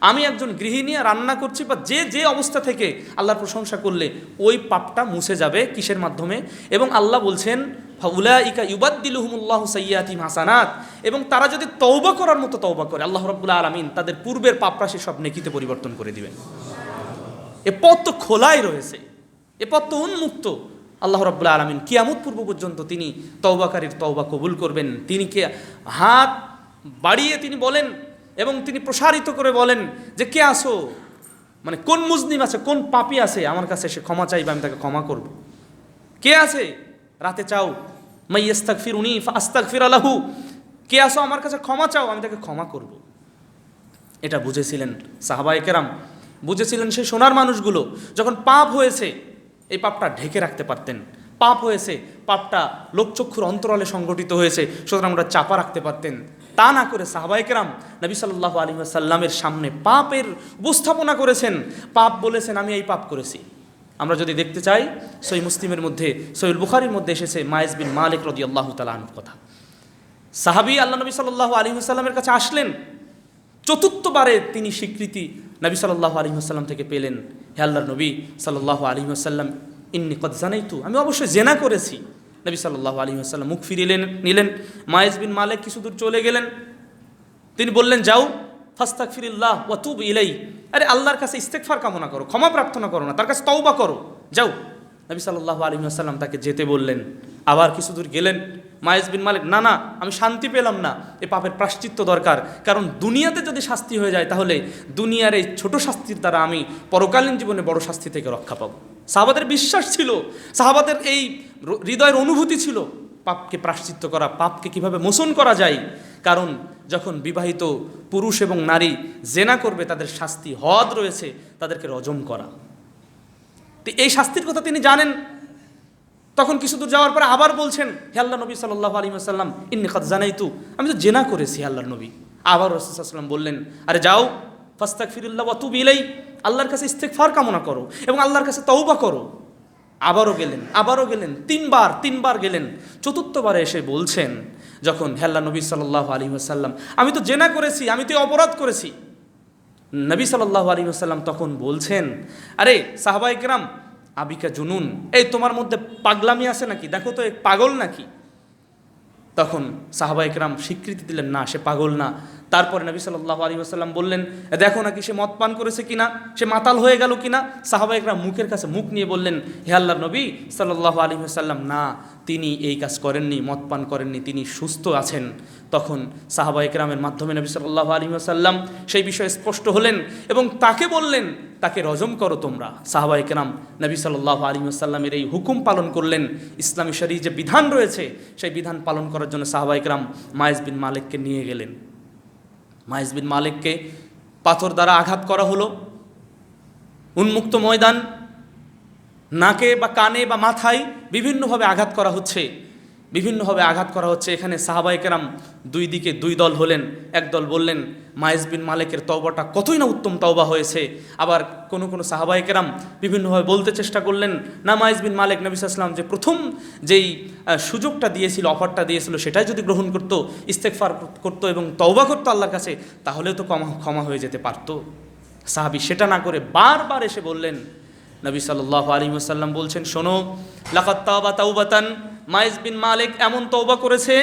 Speaker 1: আমি একজন গৃহিণী রান্না করছি, বা যে অবস্থা থেকে আল্লাহর প্রশংসা করলে ওই পাপটা মুছে যাবে, কিসের মাধ্যমে? এবং আল্লাহ বলছেন ফাউলাইকা ইউবাদদিলুহুমুল্লাহু সাইয়্যাতিহিম হাসানাত, এবং তারা যদি তওবা করার মতো তওবা করে, আল্লাহ রাব্বুল আলামিন তাদের পূর্বের পাপরাশি সব নেকিতে পরিবর্তন করে দিবেন। এ পথ তো খোলাই রয়েছে, এ পথ তো উন্মুক্ত। আল্লাহ রাব্বুল আলামিন কিয়ামত পূর্ব পর্যন্ত তিনি তওবাকারীর তওবা কবুল করবেন। তিনি কে হাত বাড়িয়ে তিনি বলেন এবং তিনি প্রসারিত করে বলেন যে কে আসো, মানে কোন মুজনিম আছে, কোন পাপী আছে, আমার কাছে এসে ক্ষমা চাইবে, আমি তাকে ক্ষমা করব। কে আছে রাতে চাও মাইয়াস্তাগফিরুনি ফাআস্তাগফির লাহু, কে আসো আমার কাছে ক্ষমা চাও, আমি তাকে ক্ষমা করব। এটা বুঝেছিলেন সাহাবায়ে কেরাম, বুঝেছিলেন সেই সোনার মানুষগুলো। যখন পাপ হয়েছে এই পাপটা ঢেকে রাখতে পারতেন, পাপ হয়েছে পাপটা লোকচক্ষুর অন্তরালে সংগঠিত হয়েছে, সুতরাং ওটা চাপা রাখতে পারতেন। তা না করে সাহাবায়ে কেরাম নবী সাল্লাল্লাহু আলাইহি ওয়াসাল্লামের সামনে পাপের উপস্থাপনা করেছেন, পাপ বলেছেন আমি এই পাপ করেছি। আমরা যদি দেখতে চাই, সহিহ মুসলিমের মধ্যে, সহিহ বুখারীর মধ্যে এসেছে মায়েজ বিন মালিক রাদিয়াল্লাহু তাআলা আনহুর কথা। সাহাবী আল্লাহ নবী সাল্লাল্লাহু আলাইহি ওয়াসাল্লামের কাছে আসলেন, চতুর্থবারে তিনি স্বীকৃতি নবী সাল্লাল্লাহু আলাইহি ওয়াসাল্লাম থেকে পেলেন, হে আল্লাহর নবী সাল্লাল্লাহু আলাইহি ওয়াসাল্লাম, ইন্নী কদ জানাইতু, আমি অবশ্যই জেনা করেছি। নবী সাল্লাল্লাহু আলাইহি ওয়াসাল্লাম মুখ ফিরিয়ে নিলেন। মায়েজ বিন মালিক কিছু দূর চলে গেলেন, তিনি বললেন যাও ফাস্তাগফিরিল্লাহ ওয়া তুব ইলাইহি, আরে আল্লাহর কাছে ইস্তেগফার কামনা করো, ক্ষমা প্রার্থনা করো না, তার কাছে তওবা করো, যাও। নবী সাল্লাল্লাহু আলাইহি ওয়াসাল্লাম তাকে যেতে বললেন। আবার কিছু দূর গেলেন, মায়েজ বিন মালিক না আমি শান্তি পেলাম না, এ পাপের প্রায়শ্চিত্ত দরকার, কারণ দুনিয়াতে যদি শাস্তি হয়ে যায় তাহলে দুনিয়ার এই ছোট শাস্তির দ্বারা আমি পরকালীন জীবনে বড় শাস্তি থেকে রক্ষা পাবো। সাহাবাদের বিশ্বাস ছিল, সাহাবাদের এই হৃদয়ের অনুভূতি ছিল পাপকে প্রায়শ্চিত্ত করা, পাপকে কিভাবে মোচন করা যায়। কারণ যখন বিবাহিত পুরুষ এবং নারী জেনা করবে তাদের শাস্তি হদ রয়েছে, তাদেরকে রজম করা। তো এই শাস্তির কথা তিনি জানেন। তখন কিছু দূর যাওয়ার পরে আবার বলছেন, হে আল্লাহ নবী সাল্লাল্লাহু আলাইহি ওয়াসাল্লাম, ইন্নী কদ জানাইতু, আমি তো জেনা করেছি। আল্লাহর নবী আবার রাসূল সাল্লাল্লাহু আলাইহি ওয়াসাল্লাম বললেন, আরে যাও ফাস্তাগফিরুল্লাহ ওয়া তুব ইলাইহি, আল্লাহর কাছে ইস্তেগফার কামনা করো এবং আল্লাহর কাছে তওবা করো। আবারও গেলেন, তিনবার গেলেন। চতুর্থবারে এসে বলছেন যখন, হে আল্লাহর নবী সাল্লাল্লাহু আলাইহি ওয়াসাল্লাম, আমি তো জেনা করেছি, আমি তো অপরাধ করেছি। নবী সাল্লাল্লাহু আলাইহি ওয়াসাল্লাম তখন বলছেন, আরে সাহাবায়ে কেরাম আবিকা জুনুন, এই তোমার মধ্যে পাগলামি আছে নাকি, দেখো তো পাগল নাকি। তখন সাহাবায়ে কেরাম স্বীকৃতি দিলেন না, সে পাগল না। তারপরে নবী সাল্লাল্লাহু আলাইহি ওয়াসাল্লাম বললেন, দেখো নাকি সে মদ পান করেছে কিনা, সে মাতাল হয়ে গেল কিনা। সাহাবায়ে কেরাম মুখের কাছে মুখ নিয়ে বললেন, হে আল্লাহর নবী সাল্লাল্লাহু আলাইহি ওয়াসাল্লাম, না তিনি এই কাজ করেননি, মদ পান করেননি, তিনি সুস্থ আছেন। তখন সাহাবায়ে কেরামের মাধ্যমে নবী সাল্লাল্লাহু আলাইহি ওয়াসাল্লাম সেই বিষয়ে স্পষ্ট হলেন এবং তাকে বললেন, তাকে রজম করো তোমরা। সাহাবায়ে কেরাম নবী সাল্লাল্লাহু আলাইহি ওয়াসাল্লামের এই হুকুম পালন করলেন। ইসলামী শরীয়হ যে বিধান রয়েছে সেই বিধান পালন করার জন্য সাহাবায়ে কেরাম মায়েজ বিন মালিককে নিয়ে গেলেন। মায়েজ বিন মালিককে পাথর দ্বারা আঘাত করা হলো, উন্মুক্ত ময়দান, নাকে বা কানে বা মাথায় বিভিন্নভাবে আঘাত করা হচ্ছে। বিভিন্নভাবে আঘাত করা হচ্ছে। এখানে সাহাবায়ে কেরাম দুই দিকে দুই দল হলেন। একদল বললেন মায়েজ বিন মালিকের তওবাটা কতই না উত্তম তওবা হয়েছে। আবার কোনো কোনো সাহাবায়ে কেরাম বিভিন্নভাবে বলতে চেষ্টা করলেন না, মায়েজ বিন মালিক নবী সাল্লাল্লাহু আলাইহি ওয়াসাল্লাম যে প্রথম যেই সুযোগটা দিয়েছিল, অফারটা দিয়েছিল, সেটাই যদি গ্রহণ করতো, ইস্তেগফার করতো এবং তওবা করতো আল্লাহর কাছে, তাহলেও তো ক্ষমা হয়ে যেতে পারতো। সাহাবী সেটা না করে বারবার এসে বললেন, নবী সাল্লাল্লাহু আলাইহি ওয়াসাল্লাম বলছেন, শোনো, লাকাত তাওবা তাওবাতান, মায়েজ বিন মালিক এমন তওবা করেছে,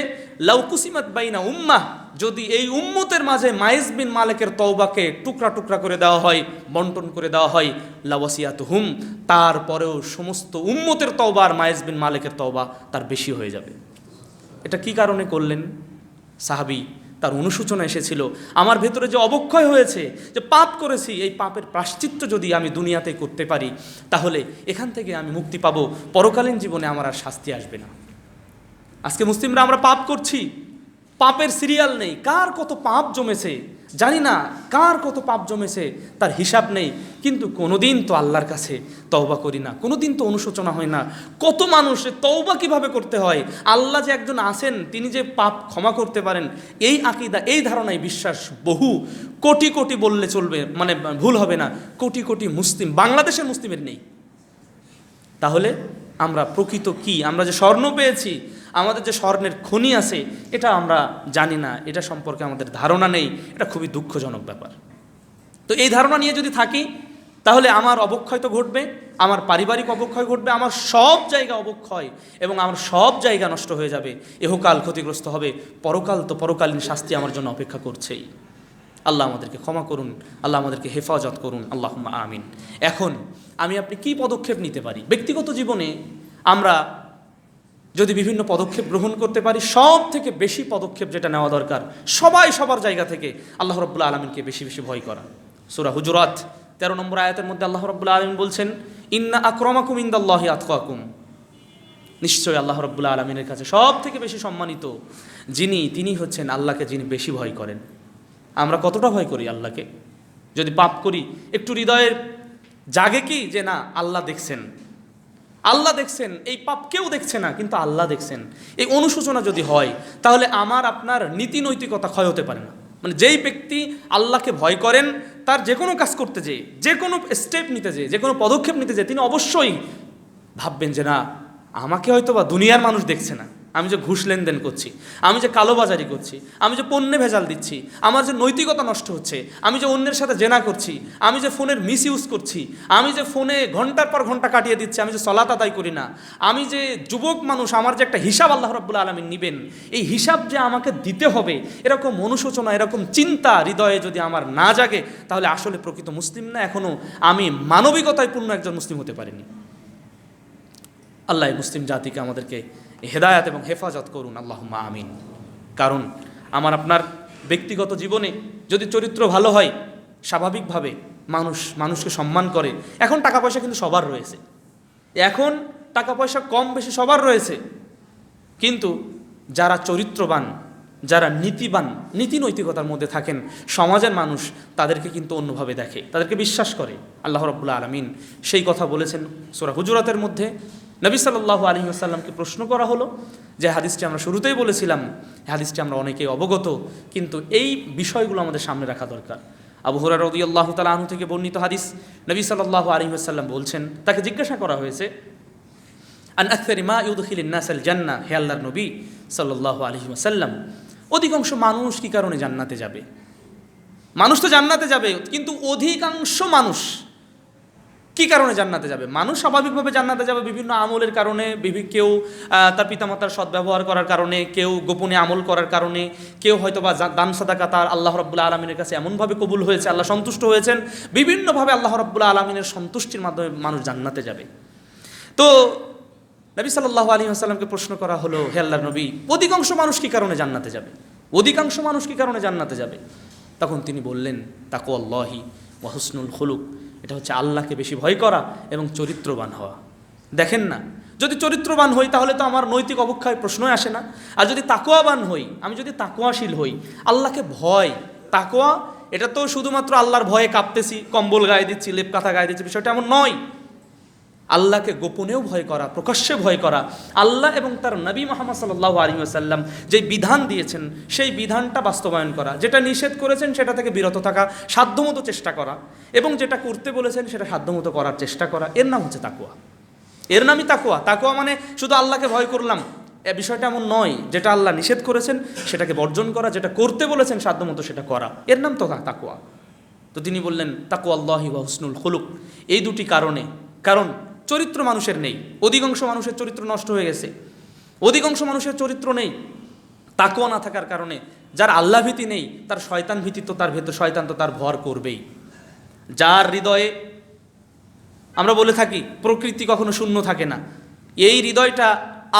Speaker 1: লাউ কুসিমাত বাইনা উম্মাহ, যদি এই উম্মতের মাঝে মায়েজ বিন মালিকের তওবাকে টুকরা টুকরা করে দেওয়া হয়, বন্টন করে দেওয়া হয়, লাওয়াসিয়াতুহুম, তারপরেও সমস্ত উম্মতের তওবা আর মায়েজ বিন মালিকের তওবা তার বেশি হয়ে যাবে। এটা কি কারণে করলেন? সাহাবী তার অনুশোচনা এসেছিল, আমার ভেতরে যে অবক্ষয় হয়েছে, যে পাপ করেছি, এই পাপের প্রায়শ্চিত্ত যদি আমি দুনিয়াতে করতে পারি, তাহলে এখান থেকে আমি মুক্তি পাবো, পরকালীন জীবনে আমার আর শাস্তি আসবে না। আজকে মুসলিমরা আমরা পাপ করছি, পাপের সিরিয়াল নেই, কার কত পাপ জমেছে জানি না, কার কত পাপ জমেছে তার হিসাব নেই, কিন্তু কোনোদিন তো আল্লাহর কাছে তওবা করি না, কোনোদিন তো অনুশোচনা হয় না। কত মানুষ তওবা কিভাবে করতে হয়, আল্লাহ যে একজন আছেন, তিনি যে পাপ ক্ষমা করতে পারেন, এই আকীদা, এই ধারণায় বিশ্বাস বহু কোটি কোটি বললে চলবে, মানে ভুল হবে না, কোটি কোটি মুসলিম, বাংলাদেশের মুসলিমের নেই। তাহলে আমরা প্রকৃত কি, আমরা যে স্বর্ণ পেয়েছি, আমাদের যে স্বর্ণের খনি আছে, এটা আমরা জানি না, এটা সম্পর্কে আমাদের ধারণা নেই। এটা খুবই দুঃখজনক ব্যাপার। তো এই ধারণা নিয়ে যদি থাকি, তাহলে আমার অবক্ষয় তো ঘটবে, আমার পারিবারিক অবক্ষয় ঘটবে, আমার সব জায়গা অবক্ষয় এবং আমার সব জায়গা নষ্ট হয়ে যাবে, ইহকাল ক্ষতিগ্রস্ত হবে, পরকাল তো পরকালীন শাস্তি আমার জন্য অপেক্ষা করছেই। আল্লাহ আমাদেরকে ক্ষমা করুন, আল্লাহ আমাদেরকে হেফাজত করুন, আল্লাহুম্মা আমিন। এখন আমি আপনি কি পদক্ষেপ নিতে পারি? ব্যক্তিগত জীবনে আমরা যদি বিভিন্ন পদক্ষেপ গ্রহণ করতে পারি, সব থেকে বেশি পদক্ষেপ যেটা নেওয়া দরকার, সবাই সবার জায়গা থেকে আল্লাহ রাব্বুল আলামিনকে বেশি বেশি ভয় করা। সূরা হুজুরাত 13 নম্বর আয়াতের মধ্যে আল্লাহ রাব্বুল আলামিন বলছেন, ইন্না আকরামাকুম ইনদাল্লাহি আতকাকুম, নিশ্চয়ই আল্লাহ রাব্বুল আলামিনের কাছে সব থেকে বেশি সম্মানিত তিনি হচ্ছেন আল্লাহকে যিনি বেশি ভয় করেন। আমরা কতটা ভয় করি আল্লাহকে? যদি পাপ করি, একটু হৃদয়ের জাগে কি যে না, আল্লাহ দেখছেন, আল্লাহ দেখছেন, এই পাপ কেউ দেখছে না কিন্তু আল্লাহ দেখছেন, এই অনুশোচনা যদি হয়, তাহলে আমার আপনার নীতি নৈতিকতা ক্ষয় হতে পারে না। মানে যেই ব্যক্তি আল্লাহকে ভয় করেন, তার যে কোনো কাজ করতে যেয়ে, যে কোনো স্টেপ নিতে যেয়ে, যে কোনো পদক্ষেপ নিতে যেয়ে তিনি অবশ্যই ভাববেন যে না, আমাকে হয়তো বা দুনিয়ার মানুষ দেখছে না, আমি যে ঘুষ লেনদেন করছি, আমি যে কালোবাজারি করছি, আমি যে পণ্যে ভেজাল দিচ্ছি, আমার যে নৈতিকতা নষ্ট হচ্ছে, আমি যে অন্যের সাথে জেনা করছি, আমি যে ফোনের মিস ইউজ করছি, আমি যে ফোনে ঘন্টার পর ঘন্টা কাটিয়ে দিচ্ছি, আমি যে সলাত আদায় করি না, আমি যে যুবক মানুষ, আমার যে একটা হিসাব আল্লাহ রাব্বুল আলামিন নেবেন, এই হিসাব যে আমাকে দিতে হবে, এরকম অনুশোচনা, এরকম চিন্তা হৃদয়ে যদি আমার না জাগে, তাহলে আসলে প্রকৃত মুসলিম না, এখনও আমি মানবিকতায় পূর্ণ একজন মুসলিম হতে পারিনি। আল্লাহ মুসলিম জাতিকে আমাদেরকে হেদায়াত এবং হেফাজত করুন, আল্লাহুম্মা আমিন। কারণ আমার আপনার ব্যক্তিগত জীবনে যদি চরিত্র ভালো হয়, স্বাভাবিকভাবে মানুষকে সম্মান করে। এখন টাকা পয়সা কিন্তু সবার রয়েছে, এখন টাকা পয়সা কম বেশি সবার রয়েছে, কিন্তু যারা চরিত্রবান, যারা নীতিবান, নীতি নৈতিকতার মধ্যে থাকেন, সমাজের মানুষ তাদেরকে কিন্তু অন্যভাবে দেখে, তাদেরকে বিশ্বাস করে। আল্লাহ রাব্বুল আলামিন সেই কথা বলেছেন সূরা হুজুরাতের মধ্যে। নবী সাল্লাল্লাহু আলাইহি ওয়াসাল্লামকে প্রশ্ন করা হলো, যে হাদিসটি আমরা শুরুতেই বলেছিলাম, হাদিসটি আমরা অনেকেই অবগত, কিন্তু এই বিষয়গুলো আমাদের সামনে রাখা দরকার। আবু হুরায়রা রাদিয়াল্লাহু তাআলা আনহু থেকে বর্ণিত হাদিস, নবী সাল্লাল্লাহু আলাইহি ওয়াসাল্লাম বলছেন, তাকে জিজ্ঞাসা করা হয়েছে, আন আকসারি মা ইউদখিলুন নাসাল জান্নাহ, হে আল্লাহর নবী সাল্লাল্লাহু আলাইহি ওয়াসাল্লাম, অধিকাংশ মানুষ কি কারণে জান্নাতে যাবে? মানুষ তো জান্নাতে যাবে, কিন্তু অধিকাংশ মানুষ কি কারণে জান্নাতে যাবে? মানুষ স্বাভাবিকভাবে জান্নাতে যাবে বিভিন্ন আমলের কারণে, কেউ তার পিতামাতার সদ্ব্যবহার করার কারণে, কেউ গোপনে আমল করার কারণে, কেউ হয়তো বা দান সাদাকা তার আল্লাহ রাব্বুল আলামিনের কাছে এমনভাবে কবুল হয়েছে, আল্লাহ সন্তুষ্ট হয়েছেন, বিভিন্নভাবে আল্লাহ রাব্বুল আলামিনের সন্তুষ্টির মাধ্যমে মানুষ জান্নাতে যাবে। তো নবী সাল্লাল্লাহু আলাইহি ওয়াসাল্লামকে প্রশ্ন করা হলো, হে আল্লাহর নবী, অধিকাংশ মানুষ কি কারণে জান্নাতে যাবে? অধিকাংশ মানুষ কি কারণে জান্নাতে যাবে? তখন তিনি বললেন, তাকওয়াল্লাহি ওয়া হুসনুল খুলুক, এটা হচ্ছে আল্লাহকে বেশি ভয় করা এবং চরিত্রবান হওয়া। দেখেন না, যদি চরিত্রবান হই তাহলে তো আমার নৈতিক অবক্ষয় প্রশ্নই আসে না। আর যদি তাকওয়াবান হই, আমি যদি তাকওয়াশীল হই, আল্লাহকে ভয়, তাকওয়া, এটা তো শুধুমাত্র আল্লাহর ভয়ে কাঁপতেছি, কম্বল গায়ে দিচ্ছি, লেপ কাঁথা গায়ে দিচ্ছি, বিষয়টা এমন নয়। আল্লাহকে গোপনেও ভয় করা, প্রকাশ্যে ভয় করা, আল্লাহ এবং তার নবী মুহাম্মদ সাল্লাল্লাহু আলাইহি ওয়াসাল্লাম যে বিধান দিয়েছেন সেই বিধানটা বাস্তবায়ন করা, যেটা নিষেধ করেছেন সেটা থেকে বিরত থাকা, সাধ্যমতো চেষ্টা করা, এবং যেটা করতে বলেছেন সেটা সাধ্যমতো করার চেষ্টা করা, এর নাম হচ্ছে তাকওয়া। এর নামই তাকওয়া। তাকওয়া মানে শুধু আল্লাহকে ভয় করলাম, এ বিষয়টা এমন নয়। যেটা আল্লাহ নিষেধ করেছেন সেটাকে বর্জন করা, যেটা করতে বলেছেন সাধ্যমতো সেটা করা, এর নাম তো তাকওয়া। তো তিনি বললেন তাকওয়াল্লাহি ওয়া হুসনুল খুলুক, এই দুটি কারণে। কারণ চরিত্র মানুষের নেই, অধিকাংশ মানুষের চরিত্র নষ্ট হয়ে গেছে, অধিকাংশ মানুষের চরিত্র নেই তাকওয়া না থাকার কারণে। যার আল্লাহ ভীতি নেই তার শয়তান ভীতি তো তার ভেতর, শয়তান তো তার ভর করবেই। যার হৃদয়ে, আমরা বলে থাকি প্রকৃতি কখনো শূন্য থাকে না, এই হৃদয়টা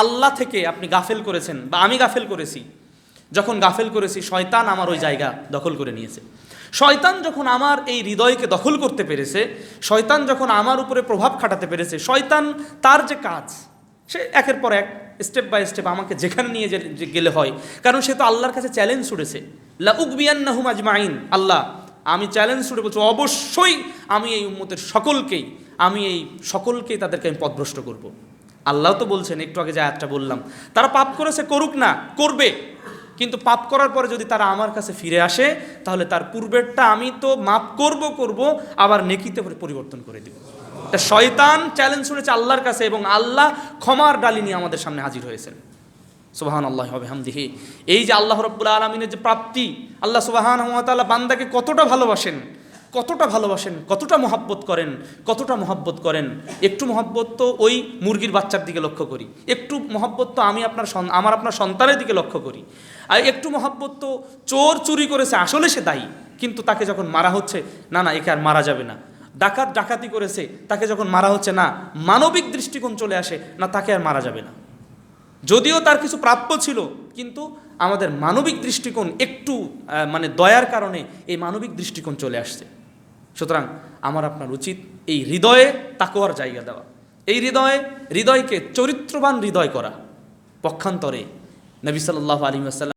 Speaker 1: আল্লাহ থেকে আপনি গাফেল করেছেন বা আমি গাফেল করেছি। যখন গাফেল করেছি শয়তান আমার ওই জায়গা দখল করে নিয়েছে। শয়তান যখন আমার এই হৃদয়কে দখল করতে পেরেছে, শয়তান যখন আমার উপরে প্রভাব খাটাতে পেরেছে, শয়তান তার যে কাজ সে একের পর এক স্টেপ বাই স্টেপ আমাকে যেখানে নিয়ে গেলে হয়, কারণ সে তো আল্লাহর কাছে চ্যালেঞ্জ ছুড়েছে, লা উগবিয়ান্নাহুম আজমাইন, আল্লাহ আমি চ্যালেঞ্জ ছুড়ে বলছি অবশ্যই আমি এই উম্মতের সকলকেই তাদেরকে আমি পথভ্রষ্ট করব। আল্লাহ তো বলছেন, একটু আগে যে আয়াতটা বললাম, তারা পাপ করেছে, করুক না, করবে, কিন্তু পাপ করার পরে যদি তারা আমার কাছে ফিরে আসে তাহলে তার পূর্বেরটা আমি তো মাপ করব, আবার নেকিতে পরিবর্তন করে দিব। তা শয়তান চ্যালেঞ্জ শুনেছে আল্লাহর কাছে, এবং আল্লাহ ক্ষমার ডালি নিয়ে আমাদের সামনে হাজির হয়েছেন। সুবহানাল্লাহি ওয়া বিহামদিহি। এই যে আল্লাহ রাব্বুল আলামিনের যে প্রাপ্তি, আল্লাহ সুবহানাহু ওয়া তাআলা বান্দাকে কতটা ভালোবাসেন, কতটা মহব্বত করেন। একটু মহব্বত তো ওই মুরগির বাচ্চার দিকে লক্ষ্য করি, একটু মহব্বত তো আমার আপনার সন্তানের দিকে লক্ষ্য করি, আর একটু মহব্বত তো চোর চুরি করেছে আসলে সে দায়ী, কিন্তু তাকে যখন মারা হচ্ছে না একে আর মারা যাবে না। ডাকাত ডাকাতি করেছে, তাকে যখন মারা হচ্ছে না, মানবিক দৃষ্টিকোণ চলে আসে না, তাকে আর মারা যাবে না। যদিও তার কিছু প্রাপ্য ছিল, কিন্তু আমাদের মানবিক দৃষ্টিকোণ একটু দয়ার কারণে এই মানবিক দৃষ্টিকোণ চলে আসছে। সুতরাং আমার আপনার উচিত এই হৃদয়ে তাকওয়ার জায়গা দেওয়া, এই হৃদয়কে চরিত্রবান হৃদয় করা। পক্ষান্তরে নবী সাল্লাল্লাহু আলাইহি ওয়াসাল্লাম